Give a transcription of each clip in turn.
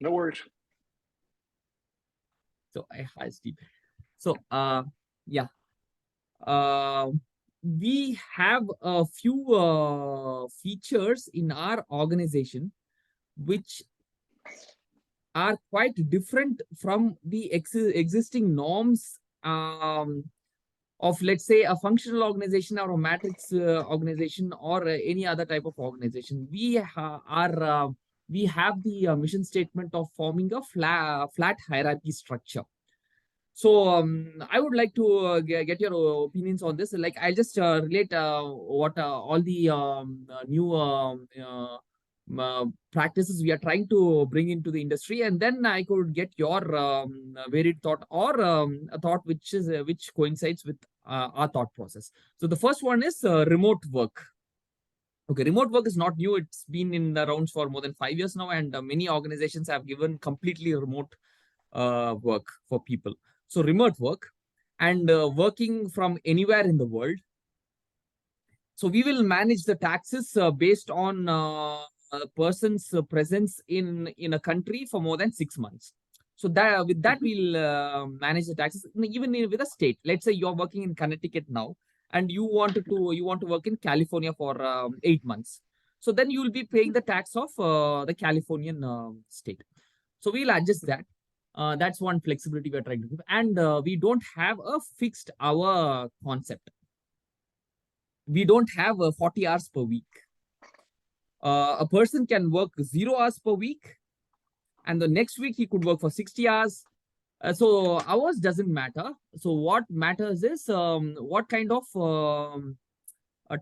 No worries. So hi Steve. So yeah, uh, we have a few features in our organization which are quite different from the existing norms of, let's say, a functional organization or a matrix organization or any other type of organization. We have the mission statement of forming a flat hierarchy structure. So I would like to get your opinions on this. Like, I'll just relate what all the new practices we are trying to bring into the industry, and then I could get your varied thought, or a thought which coincides with our thought process. So the first one is remote work. Okay, remote work is not new. It's been in the rounds for more than 5 years now, and many organizations have given completely remote work for people. So remote work and working from anywhere in the world. So we will manage the taxes based on a person's presence in a country for more than 6 months. So that with that we'll manage the taxes even with a state. Let's say you're working in Connecticut now, and you want to work in California for 8 months. So then you will be paying the tax of the Californian state. So we'll adjust that. That's one flexibility we're trying to give, and we don't have a fixed hour concept. We don't have 40 hours per week. A person can work 0 hours per week, and the next week he could work for 60 hours. So hours doesn't matter. So what matters is what kind of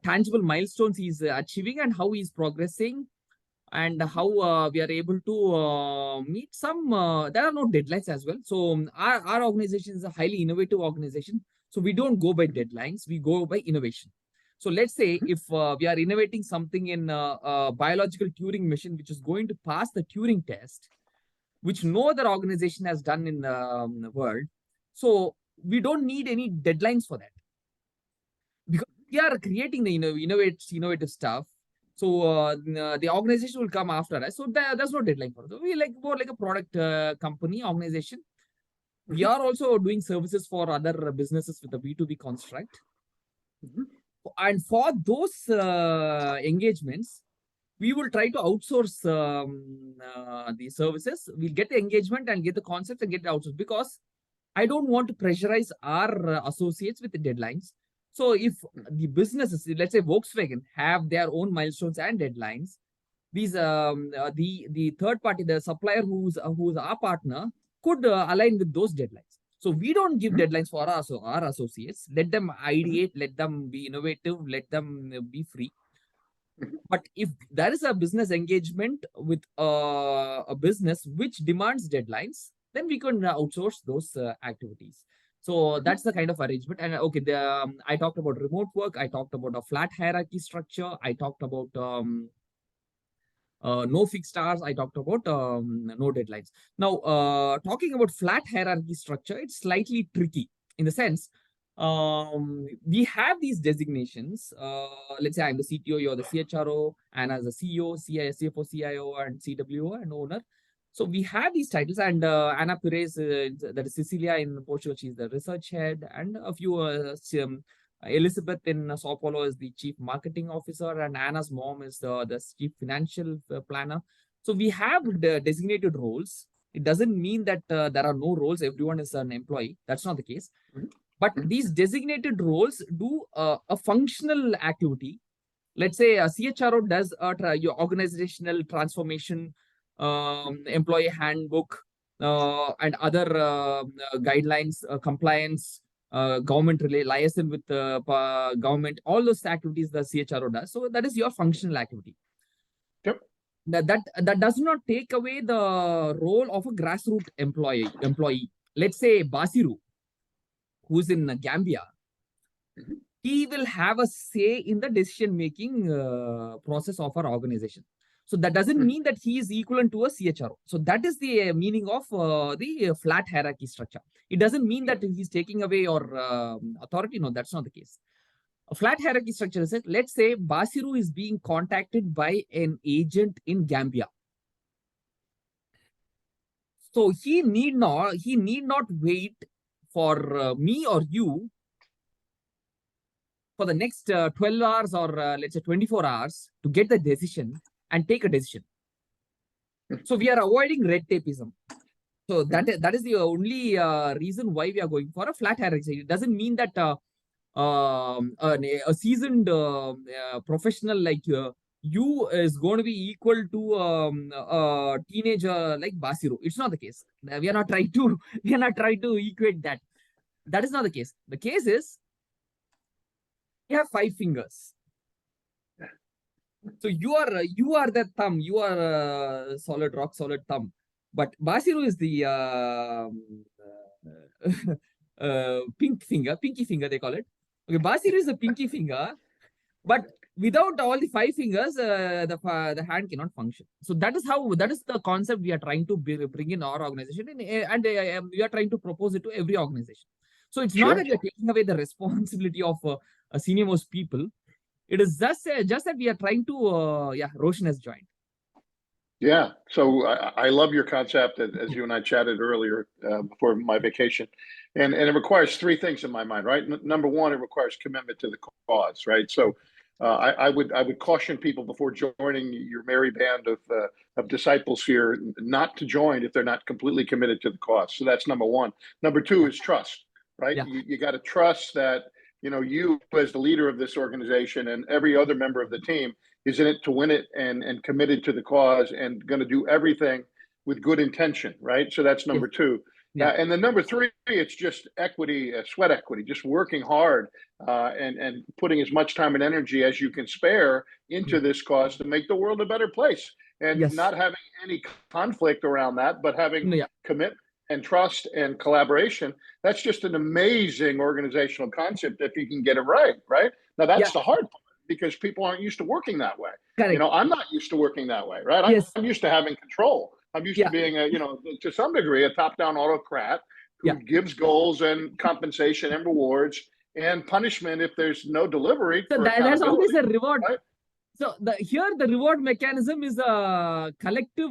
tangible milestones he's achieving and how he's progressing, and how we are able to meet some. There are no deadlines as well. So our organization is a highly innovative organization. So we don't go by deadlines, we go by innovation. So let's say if we are innovating something in a biological Turing machine, which is going to pass the Turing test, which no other organization has done in the world. So we don't need any deadlines for that, because we are creating the innovative stuff. So the organization will come after us. So there's no deadline for us. So we like more like a product company organization. We are also doing services for other businesses with a B2B construct. And for those engagements, we will try to outsource the services. We'll get the engagement and get the concepts and get it outsourced, because I don't want to pressurize our associates with the deadlines. So if the businesses, let's say Volkswagen, have their own milestones and deadlines, these the third party, the supplier who's our partner, could align with those deadlines. So we don't give deadlines for our associates. Let them ideate, let them be innovative, let them be free. But if there is a business engagement with a business which demands deadlines, then we can outsource those activities. So that's the kind of arrangement. And okay, I talked about remote work. I talked about a flat hierarchy structure. I talked about no fixed hours. I talked about no deadlines. Now, talking about flat hierarchy structure, it's slightly tricky in the sense we have these designations. Let's say I'm the CTO, you're the CHRO, and as a CEO, CFO, CIO, and CWO and owner. So we have these titles, and Ana Pires, that is Cecilia in Portugal, she's the research head, and a few Elizabeth in Sao Paulo is the chief marketing officer, and Anna's mom is the chief financial planner. So we have the designated roles. It doesn't mean that there are no roles, everyone is an employee. That's not the case. But these designated roles do a functional activity. Let's say a CHRO does your organizational transformation, employee handbook, and other guidelines, compliance, government liaison with the government, all those activities the CHRO does. So that is your functional activity. Yep. That does not take away the role of a grassroots employee. Let's say Basiru, who's in Gambia, he will have a say in the decision making process of our organization. So that doesn't mean that he is equivalent to a CHRO. So that is the meaning of the flat hierarchy structure. It doesn't mean that he's taking away your authority. No, that's not the case. A flat hierarchy structure is that, let's say Basiru is being contacted by an agent in Gambia. So he need not wait for me or you for the next 12 hours or let's say 24 hours to get the decision and take a decision. So we are avoiding red tapeism. So that is the only reason why we are going for a flat hierarchy. It doesn't mean that a seasoned professional like you is going to be equal to a teenager like Basiru. It's not the case. We are not trying to equate that. That is not the case. The case is you have 5 fingers. So you are the thumb. You are solid rock, solid thumb. But Basiru is the pinky finger, they call it. Okay, Basiru is the pinky finger, but without all the 5 fingers, the hand cannot function. So that is the concept we are trying to bring in our organization, and we are trying to propose it to every organization. So it's not that we are taking away the responsibility of senior most people. It is just that we are trying to, Roshan has joined. Yeah, so I love your concept, as you and I chatted earlier before my vacation, and it requires 3 things in my mind, right? Number one, it requires commitment to the cause, right? So I would caution people before joining your merry band of disciples here not to join if they're not completely committed to the cause. So that's number one. Number 2 is trust, right? Yeah. You got to trust that you as the leader of this organization and every other member of the team is in it to win it and committed to the cause and going to do everything with good intention, right? So that's number 2. Yeah. And then number 3, it's just equity, sweat equity, just working hard and putting as much time and energy as you can spare into this cause to make the world a better place. And not having any conflict around that, but having commitment and trust and collaboration. That's just an amazing organizational concept if you can get it right, right? Now, that's the hard part, because people aren't used to working that way. Correct. I'm not used to working that way, right? I'm used to having control. I'm used to being to some degree, a top-down autocrat who gives goals and compensation and rewards and punishment if there's no delivery. So that's always a reward. Right? So here the reward mechanism is a collective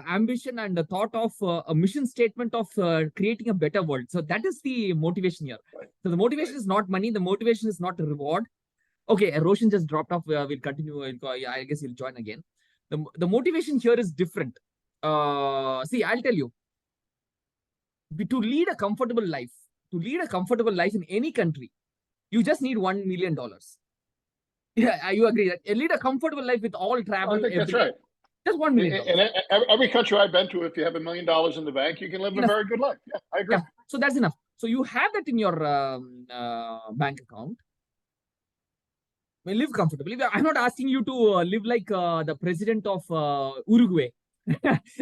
ambition and the thought of a mission statement of creating a better world. So that is the motivation here. Right. So the motivation is not money. The motivation is not a reward. Okay, Roshan just dropped off. We'll continue. I guess he'll join again. The motivation here is different. See, I'll tell you. To lead a comfortable life in any country, you just need $1 million. Yeah, you agree that lead a comfortable life with all travel. I think that's right. Just $1 million. In every country I've been to, if you have $1 million in the bank, you can live a very good life. Yeah, I agree. Yeah. So that's enough. So you have that in your bank account. Live comfortably. I'm not asking you to live like the president of Uruguay.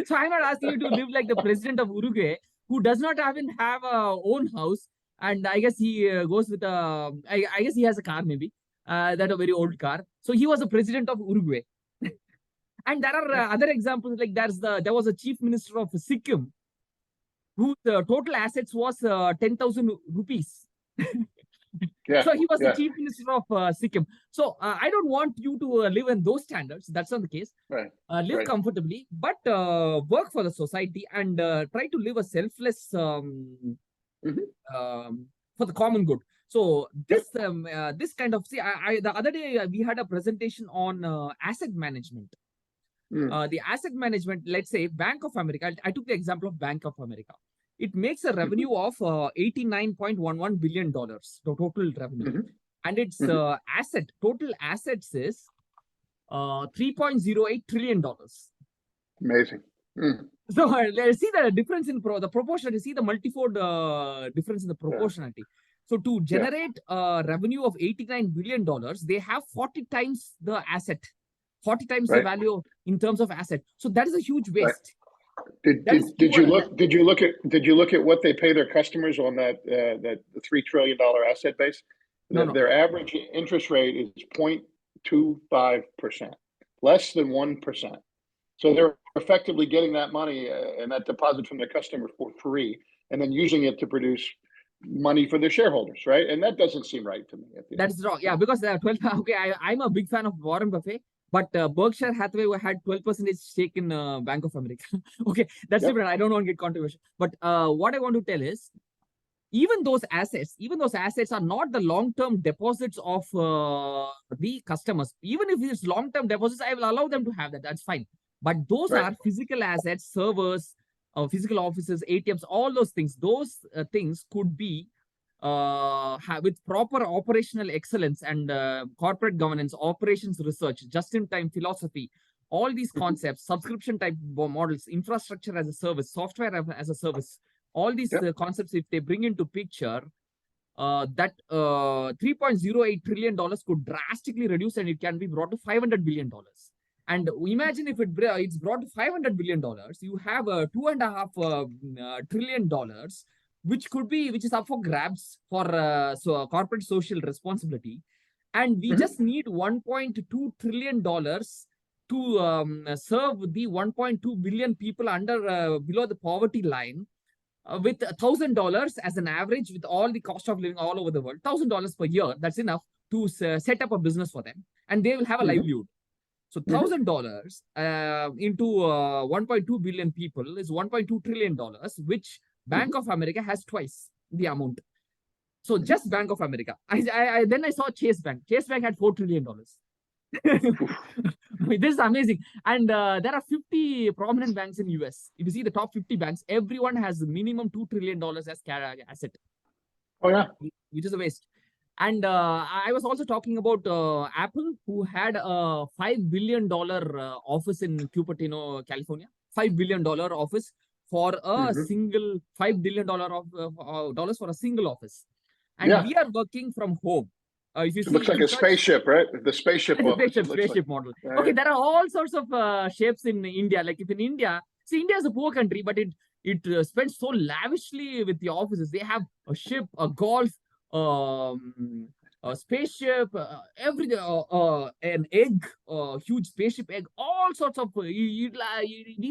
So I'm not asking you to live like the president of Uruguay, who does not even have a own house, and I guess he goes with a. I guess he has a car, maybe that a very old car. So he was the president of Uruguay. And there are other examples, like there was a chief minister of Sikkim, whose total assets was 10,000 rupees. So he was the chief minister of Sikkim. So I don't want you to live in those standards. That's not the case. Right. Live comfortably, but work for the society and try to live a selfless for the common good. So this this kind of the other day we had a presentation on asset management. The asset management, let's say Bank of America. I took the example of Bank of America. It makes a revenue of $89.11 billion, the total revenue. And its total assets is $3.08 trillion. Amazing. So let's see the difference in the proportion. You see the multifold difference in the proportionality. So to generate a revenue of $89 billion, they have 40 times the asset, 40 times the value in terms of asset. So that is a huge waste. Did you look at what they pay their customers on that $3 trillion asset base? No. Their average interest rate is 0.25%, less than 1%. So they're effectively getting that money and that deposit from their customer for free, and then using it to produce money for their shareholders, right? And that doesn't seem right to me. That's wrong. Yeah, because 12. Okay, I'm a big fan of Warren Buffett. But Berkshire Hathaway had 12% stake in Bank of America. Okay, that's Yep. different. I don't want to get controversial. But what I want to tell is, even those assets are not the long-term deposits of the customers. Even if it's long-term deposits, I will allow them to have that. That's fine. But those Right. are physical assets, servers, physical offices, ATMs, all those things. Those things could be with proper operational excellence and corporate governance, operations research, just-in-time philosophy, all these concepts, subscription type models, infrastructure as a service, software as a service, all these Yep. concepts, if they bring into picture, that $3.08 trillion could drastically reduce, and it can be brought to $500 billion. And imagine if it's brought to $500 billion, you have $2.5 trillion, which is up for grabs for corporate social responsibility. And we just need $1.2 trillion to serve the 1.2 billion people under below the poverty line, with $1,000 as an average, with all the cost of living all over the world, $1,000 per year. That's enough to set up a business for them, and they will have a livelihood. So $1,000 into 1.2 billion people is $1.2 trillion, which Bank of America has twice the amount. So just Bank of America. Then I saw Chase Bank. Chase Bank had $4 trillion. This is amazing. And there are 50 prominent banks in US. If you see the top 50 banks, everyone has minimum $2 trillion as asset. Oh, yeah. Which is a waste. And I was also talking about Apple, who had a $5 billion office in Cupertino, California. $5 billion office for a single $5 billion dollars for a single office. And we are working from home. If you it see, looks like a spaceship, right? The spaceship. Spaceship model. Okay, there are all sorts of shapes in India. Like if in India, see, India is a poor country, but it spends so lavishly with the offices. They have a ship, a golf, a spaceship, an egg, huge spaceship egg, all sorts of. We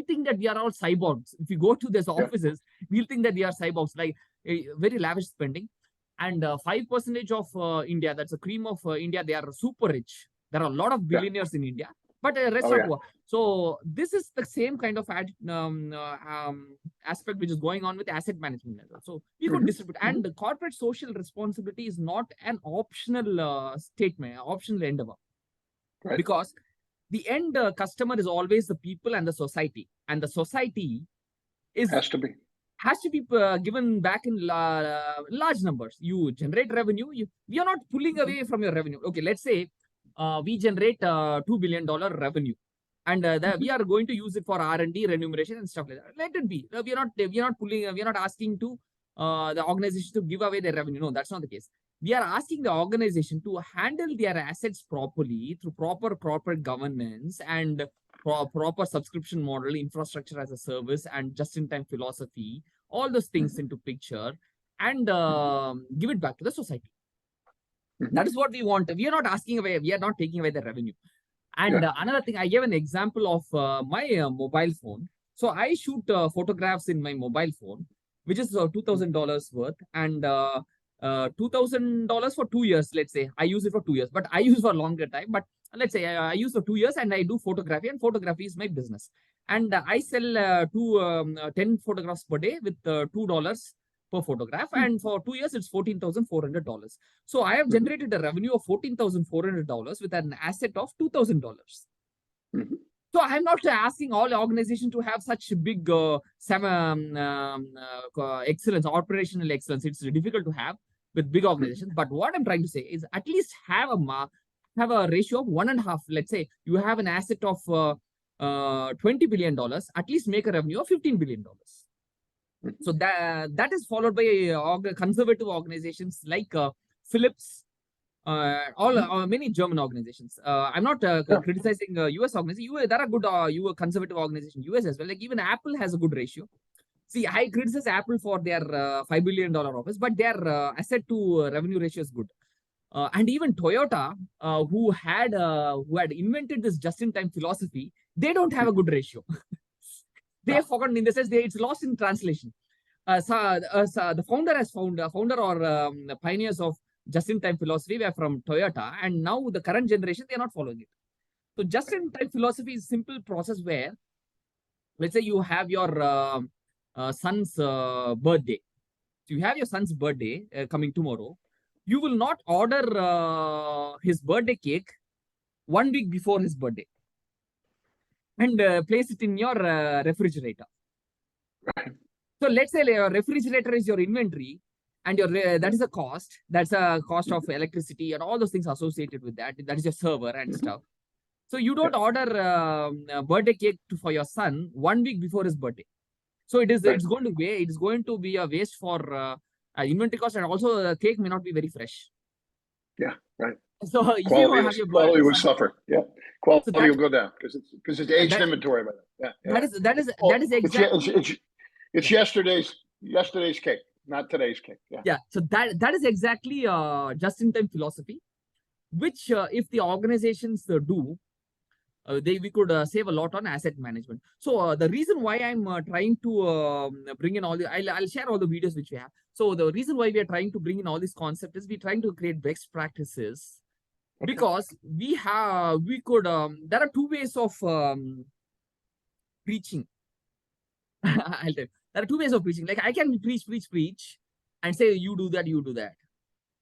think that we are all cyborgs. If you go to these offices, we'll think that we are cyborgs. Like very lavish spending. And 5% of India, that's the cream of India, they are super rich. There are a lot of billionaires in India, but the rest are poor. So this is the same kind of aspect which is going on with asset management as well. So we could distribute. And the corporate social responsibility is not an optional statement, optional endeavor. Right. Because the end customer is always the people and the society. And the society has to be given back in large numbers. You generate revenue. We are not pulling away from your revenue. Okay, let's say we generate $2 billion revenue, and we are going to use it for R&D, remuneration, and stuff like that. Let it be. We are not asking to the organization to give away their revenue. No, that's not the case. We are asking the organization to handle their assets properly through proper corporate governance and proper subscription model, infrastructure as a service, and just-in-time philosophy, all those things into picture, and give it back to the society. That is what we want. We are not asking away. We are not taking away the revenue. And another thing, I gave an example of my mobile phone. So I shoot photographs in my mobile phone, which is $2,000 worth, and $2,000 for 2 years. Let's say I use it for 2 years, but I use for a longer time. But let's say I use for 2 years, and I do photography, and photography is my business. And I sell 10 photographs per day with $2 per photograph. And for 2 years, it's $14,400. So I have generated a revenue of $14,400 with an asset of $2,000. So I'm not asking all organizations to have such big excellence, operational excellence. It's difficult to have with big organizations. But what I'm trying to say is at least have a ratio of 1.5. Let's say you have an asset of $20 billion, at least make a revenue of $15 billion. So that is followed by conservative organizations like Philips, many German organizations. I'm not criticizing US organizations. There are good conservative organizations, US as well. Like even Apple has a good ratio. See, I criticize Apple for their $5 billion office, but their asset to revenue ratio is good. And even Toyota, who had invented this just-in-time philosophy, they don't have a good ratio. They have forgotten, in the sense it's lost in translation. The founder or pioneers of just-in-time philosophy were from Toyota, and now the current generation, they're not following it. So just-in-time philosophy is a simple process where, let's say you have your son's birthday. So you have your son's birthday coming tomorrow. You will not order his birthday cake 1 week before his birthday and place it in your refrigerator. So let's say your refrigerator is your inventory, and your that is a cost. That's a cost of electricity and all those things associated with that. That is your server and stuff. So you don't order a birthday cake for your son 1 week before his birthday. So it's going to be a waste for inventory cost, and also the cake may not be very fresh. Yeah, right. So if you have your quality will suffer. Yeah, quality will go down because it's aged inventory by then. Yeah, that is exactly. It's yesterday's cake, not today's cake. Yeah. So that is exactly just-in-time philosophy, which if the organizations do, we could save a lot on asset management. So the reason why I'm trying to bring in all the, I'll share all the videos which we have. So the reason why we are trying to bring in all these concepts is we're trying to create best practices, because there are two ways of preaching. I'll tell you. There are two ways of preaching. Like I can preach and say, you do that, you do that.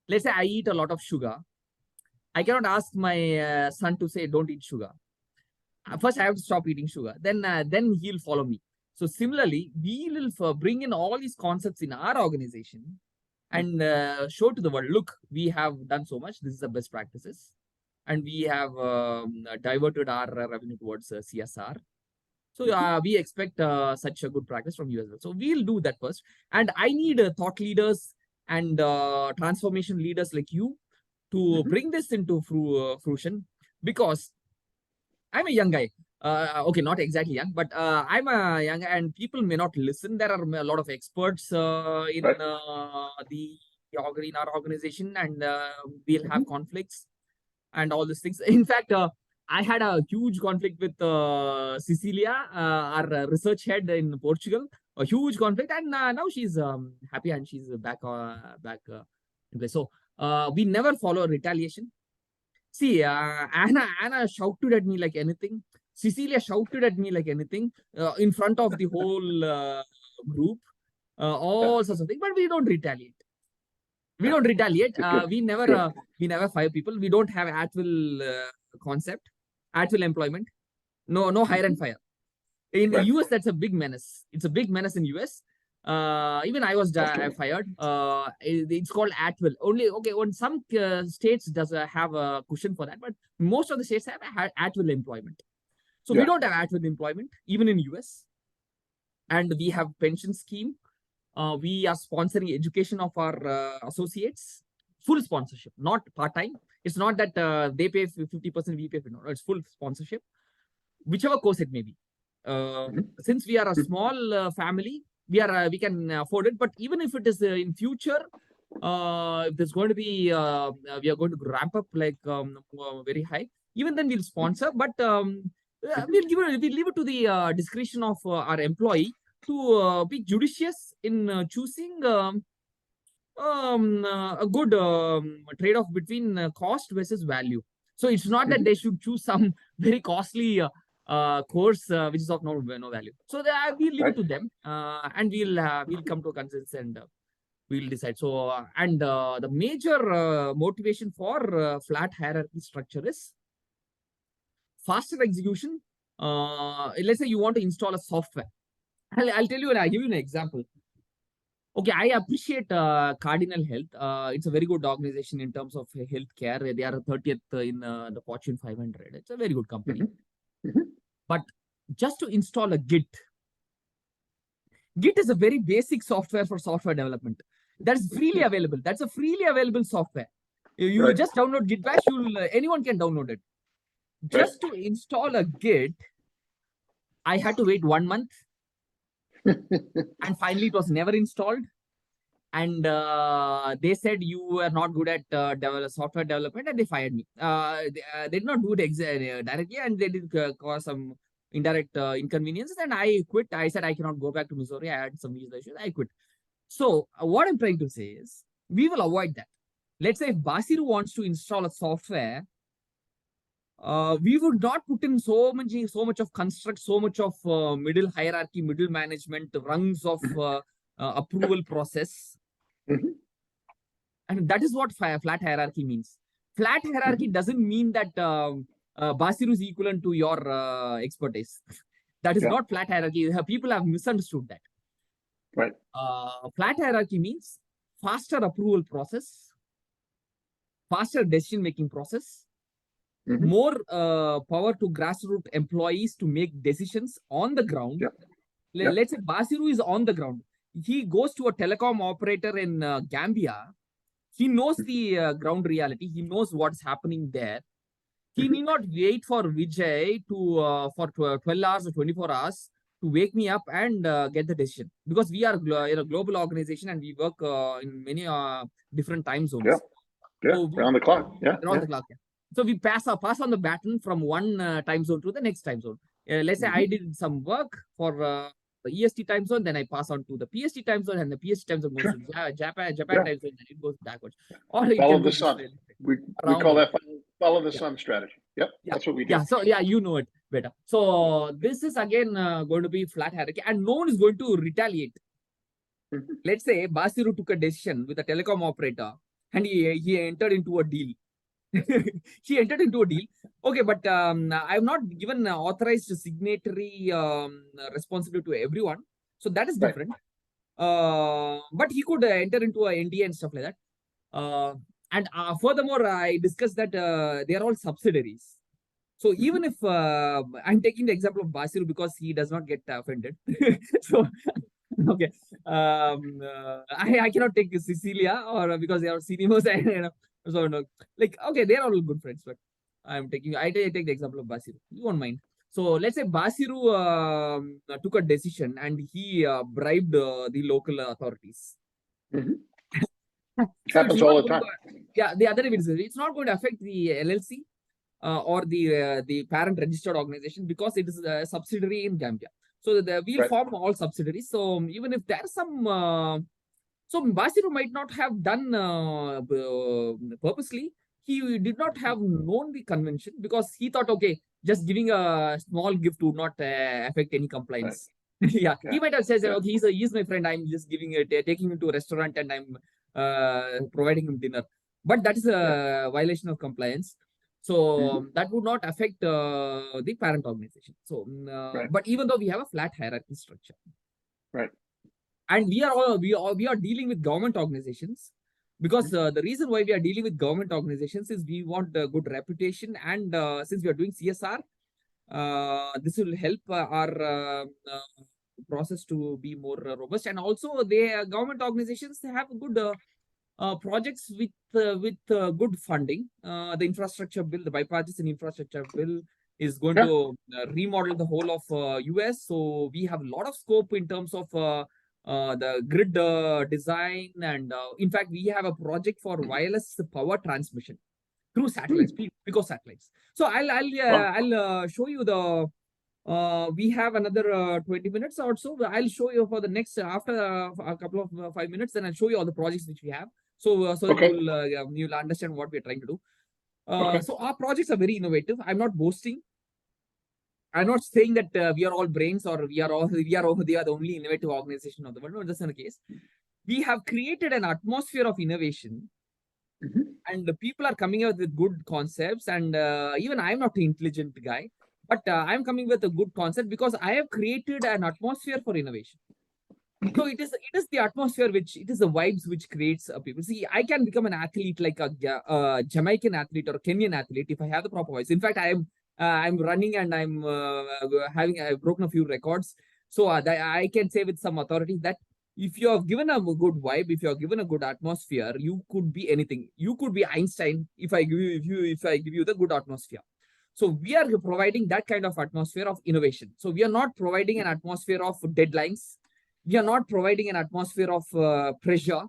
Let's say I eat a lot of sugar. I cannot ask my son to say, don't eat sugar. First, I have to stop eating sugar. Then he'll follow me. So similarly, we will bring in all these concepts in our organization and show to the world, look, we have done so much. This is the best practices. And we have diverted our revenue towards CSR. So we expect such a good practice from you as well. So we'll do that first. And I need thought leaders and transformation leaders like you to bring this into fruition, because I'm a young guy. Okay, not exactly young, but I'm a young, and people may not listen. There are a lot of experts in our organization, and we'll have conflicts and all these things. In fact, I had a huge conflict with Cecilia, our research head in Portugal. A huge conflict, and now she's happy and she's back in place. So we never follow retaliation. See, Anna shouted at me like anything. Cecilia shouted at me like anything in front of the whole group, all sorts of things. But we don't retaliate. We don't retaliate. We never fire people. We don't have at-will concept, at-will employment. No hire and fire. In the US, that's a big menace. It's a big menace in US. Even I was fired. It's called at-will. Only on some states does have a cushion for that, but most of the states have at-will employment. So we don't have at-will employment even in US, and we have pension scheme. We are sponsoring education of our associates, full sponsorship, not part-time. It's not that they pay 50%, we pay 50%. No, it's full sponsorship, whichever course it may be. Since we are a small family, we can afford it. But even if it is in future, if there's going to be, we are going to ramp up like very high. Even then, we'll sponsor. But we'll leave it to the discretion of our employee to be judicious in choosing a good trade-off between cost versus value. So it's not that they should choose some very costly course which is of no value. So we'll leave it to them, and we'll come to a consensus and we'll decide. So and the major motivation for flat hierarchy structure is faster execution. Let's say you want to install a software. I'll tell you, I'll give you an example. Okay, I appreciate Cardinal Health. It's a very good organization in terms of healthcare. They are 30th in the Fortune 500. It's a very good company. But just to install a Git is a very basic software for software development. That's freely available. That's a freely available software. You just download Git Bash. Anyone can download it. Just to install a Git, I had to wait 1 month. And finally, it was never installed. And they said you are not good at software development, and they fired me. They did not do it directly, and they did cause some indirect inconveniences, and I quit. I said I cannot go back to Missouri. I had some visa issues. I quit. So what I'm trying to say is we will avoid that. Let's say if Basiru wants to install a software, we would not put in so much of construct, so much of middle hierarchy, middle management, rungs of approval process. And that is what flat hierarchy means. Flat hierarchy doesn't mean that Basiru is equivalent to your expertise. That is not flat hierarchy. People have misunderstood that. Right. Flat hierarchy means faster approval process, faster decision-making process, more power to grassroots employees to make decisions on the ground. Let's say Basiru is on the ground. He goes to a telecom operator in Gambia. He knows the ground reality. He knows what's happening there. He need not wait for Vijay to for 12 hours or 24 hours to wake me up and get the decision, because we are a global organization and we work in many different time zones. So around the clock. Around the clock. So we pass on the baton from one time zone to the next time zone. Let's say I did some work for the EST time zone, then I pass on to the PST time zone, and the PST time zone goes to Japan time zone, and it goes backwards. Or it follow can the sun. We call that follow the sun strategy. That's what we do. So you know it better. So this is again going to be flat hierarchy, and no one is going to retaliate. Let's say Basiru took a decision with a telecom operator, and he entered into a deal. He entered into a deal. Okay, but I have not given authorized signatory responsibility to everyone. So that is different. But he could enter into a NDA and stuff like that. And furthermore, I discussed that they are all subsidiaries. So even if I'm taking the example of Basiru because he does not get offended. So okay, I cannot take Cecilia, or because they are seniors. So no, like, okay, they're all good friends, but I take the example of Basiru. You won't mind. So let's say Basiru took a decision and he bribed the local authorities. Happens all the time. The other way is it's not going to affect the LLC or the parent registered organization, because it is a subsidiary in Gambia. So we'll form all subsidiaries. So even if there's some so Basiru might not have done purposely. He did not have known the convention, because he thought, okay, just giving a small gift would not affect any compliance. He might have said, okay, he's my friend. I'm just taking him to a restaurant and I'm providing him dinner. But that is a violation of compliance. So that would not affect the parent organization. So, but even though we have a flat hierarchy structure, and we are dealing with government organizations, because the reason why we are dealing with government organizations is we want a good reputation, and since we are doing CSR, this will help our process to be more robust. And also, government organizations have good projects with good funding. The infrastructure bill, the bipartisan infrastructure bill, is going to remodel the whole of US. So we have a lot of scope in terms of the grid design, and in fact, we have a project for wireless power transmission through satellites, Pico satellites. So I'll show you the. We have another 20 minutes or so. I'll show you for the next after a couple of 5 minutes. Then I'll show you all the projects which we have. So you'll understand what we're trying to do. So our projects are very innovative. I'm not boasting. I'm not saying that we are all brains, or we are the only innovative organization of the world. No, that's not the case. We have created an atmosphere of innovation, and the people are coming out with good concepts. And even I'm not an intelligent guy, but I'm coming with a good concept because I have created an atmosphere for innovation. So it is the atmosphere it is the vibes which creates people. See, I can become an athlete like a Jamaican athlete or Kenyan athlete if I have the proper voice. In fact, I'm running and I've broken a few records. So I can say with some authority that if you are given a good vibe, if you are given a good atmosphere, you could be anything. You could be Einstein if I give you the good atmosphere. So we are providing that kind of atmosphere of innovation. So we are not providing an atmosphere of deadlines. We are not providing an atmosphere of pressure.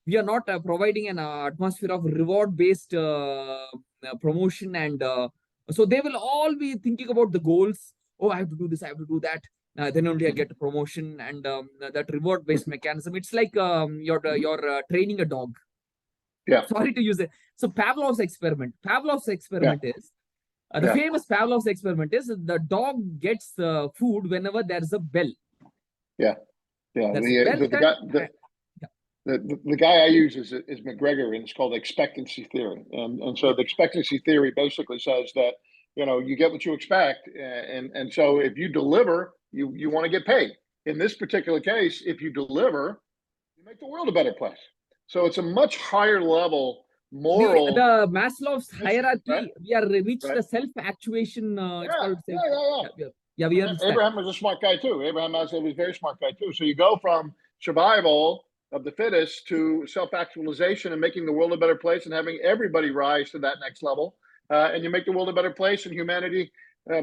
We are not providing an atmosphere of reward-based promotion. And so they will all be thinking about the goals. Oh, I have to do this, I have to do that. Then only I get a promotion, and that reward-based mechanism. It's like you're training a dog. Sorry to use it. So Pavlov's experiment. Is The famous Pavlov's experiment is the dog gets food whenever there's a bell. Yeah. The guy I use is McGregor, and it's called expectancy theory. And so the expectancy theory basically says that, you get what you expect. And so if you deliver, you want to get paid. In this particular case, if you deliver, you make the world a better place. So it's a much higher level moral. The Maslow's hierarchy, right? We are reached the self-actuation. Abraham was a smart guy too. Abraham Maslow was a very smart guy too. So you go from survival of the fittest to self-actualization and making the world a better place and having everybody rise to that next level. And you make the world a better place, and humanity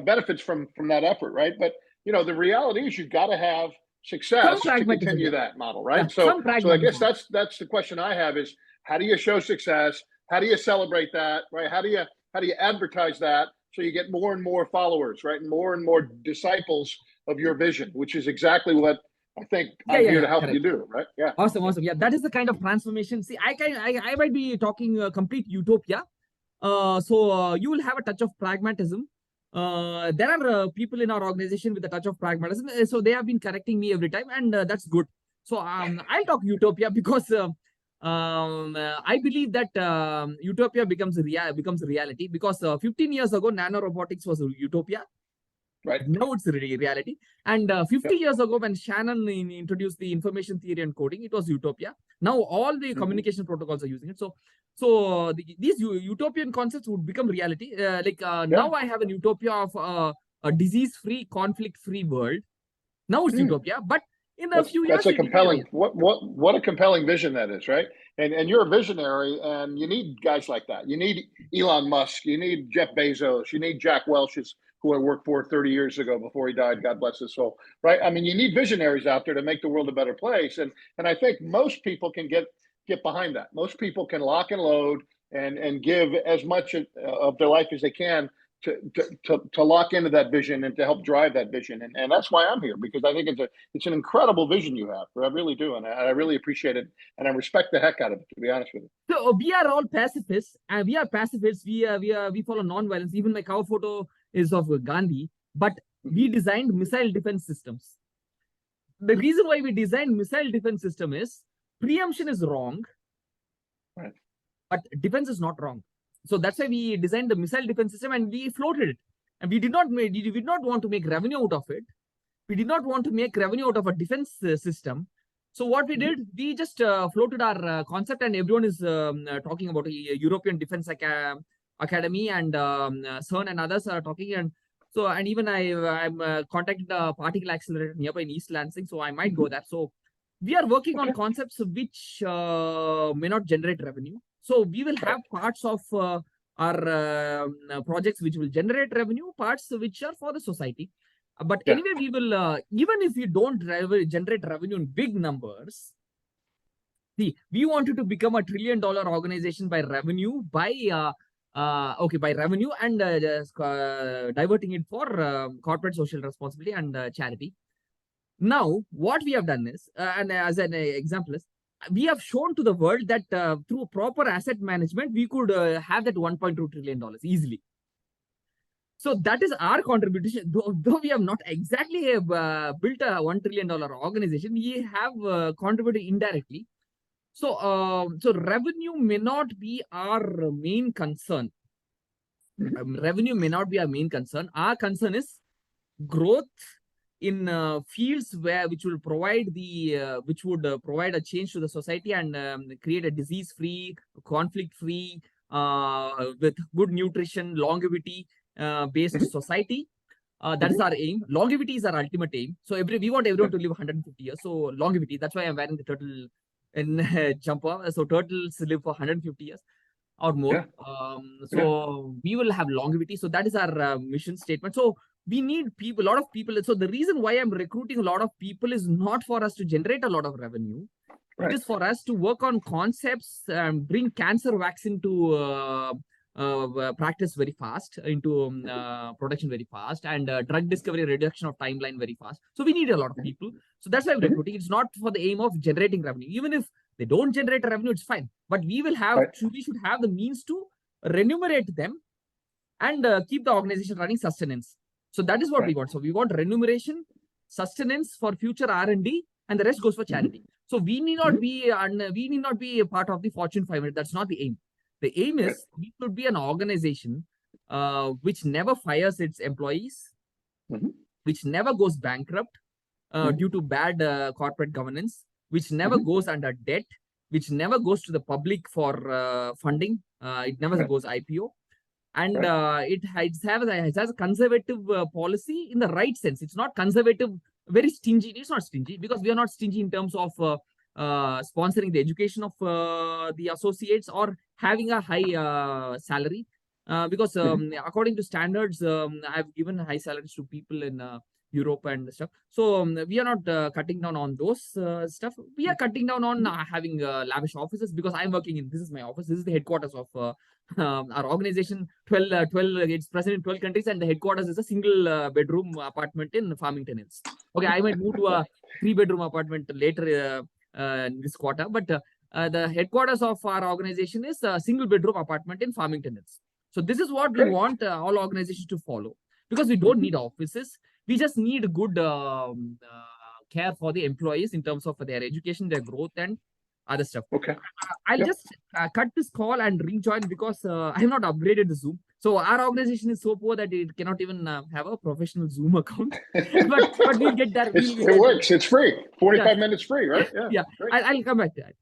benefits from that effort, right? But the reality is you've got to have success to continue that model, right? So I guess that's the question I have is, how do you show success? How do you celebrate that, right? How do you advertise that so you get more and more followers, right? And more disciples of your vision, which is exactly what I think I'm here to help you do, right? Yeah. Awesome. Yeah, that is the kind of transformation. See, I might be talking complete utopia. So you will have a touch of pragmatism. There are people in our organization with a touch of pragmatism. So they have been correcting me every time, and that's good. So I'll talk utopia because I believe that utopia becomes reality because 15 years ago, nanorobotics was a utopia. Right. Now it's reality. And 50 years ago, when Shannon introduced the information theory and coding, it was utopia. Now all the communication protocols are using it. So these utopian concepts would become reality. Now I have an utopia of a disease-free, conflict-free world. Now it's utopia, but in a few years, that's a compelling. What a compelling vision that is, right? And you're a visionary, and you need guys like that. You need Elon Musk. You need Jeff Bezos. You need Jack Welch, who I worked for 30 years ago before he died. God bless his soul. Right? I mean, you need visionaries out there to make the world a better place. And I think most people can get behind that. Most people can lock and load and give as much of their life as they can to lock into that vision and to help drive that vision. And that's why I'm here, because I think it's an incredible vision you have. I really do. And I really appreciate it. And I respect the heck out of it, to be honest with you. So we are all pacifists, and we are pacifists. We follow non-violence. Even my cover photo is of Gandhi, but we designed missile defense systems. The reason why we designed missile defense system is preemption is wrong, right, but defense is not wrong. So that's why we designed the missile defense system and we floated it. And we did not want to make revenue out of it. We did not want to make revenue out of a defense system. So what we did, we just floated our concept, and everyone is talking about a European Defense Academy, and CERN and others are talking. And even I'm contacting the particle accelerator nearby in East Lansing, so I might go there. So we are working on concepts which may not generate revenue. So we will have parts of our projects which will generate revenue, parts which are for the society. But anyway, we will, even if you don't generate revenue in big numbers, see, we wanted to become a $1 trillion organization by revenue, by revenue, and diverting it for corporate social responsibility and charity. Now, what we have done is, and as an example is, we have shown to the world that through proper asset management, we could have that $1.2 trillion easily. So that is our contribution. Though we have not exactly built a $1 trillion organization, we have contributed indirectly. So revenue may not be our main concern. Revenue may not be our main concern. Our concern is growth in fields which will provide provide a change to the society and create a disease-free, conflict-free, with good nutrition, longevity based society. That is our aim. Longevity is our ultimate aim. So we want everyone to live 150 years. So longevity. That's why I'm wearing the turtle in jumper. So turtles live for 150 years or more. So we will have longevity. So that is our mission statement. So we need people, a lot of people. So the reason why I'm recruiting a lot of people is not for us to generate a lot of revenue. It is for us to work on concepts and bring cancer vaccine to practice very fast, into production very fast, and drug discovery reduction of timeline very fast. So we need a lot of people. So that's why I'm recruiting. It's not for the aim of generating revenue. Even if they don't generate revenue, it's fine. But we will have, we should have the means to remunerate them and keep the organization running sustenance. So that is what we want. So we want remuneration, sustenance for future R&D, and the rest goes for charity. So we need not be a part of the Fortune 500. That's not the aim. The aim is we should be an organization which never fires its employees, which never goes bankrupt due to bad corporate governance, which never goes under debt, which never goes to the public for funding. It never goes IPO. And it has a conservative policy in the right sense. It's not conservative, very stingy. It's not stingy because we are not stingy in terms of sponsoring the education of the associates or having a high salary. Because according to standards, I've given high salaries to people in Europe and stuff. So we are not cutting down on those stuff. We are cutting down on having lavish offices because I'm working in, this is my office. This is the headquarters of our organization. 12, it's present in 12 countries, and the headquarters is a single bedroom apartment in Farmington Hills. Okay, I might move to a 3-bedroom apartment later this quarter, but the headquarters of our organization is a single bedroom apartment in Farmington Hills. So this is what we want all organizations to follow, because we don't need offices. We just need good care for the employees in terms of their education, their growth, and other stuff. Okay. I'll just cut this call and rejoin because I have not upgraded the Zoom. So our organization is so poor that it cannot even have a professional Zoom account. but we'll get there. It works. It's free. 45 minutes free, right? Yeah. I'll come back to that.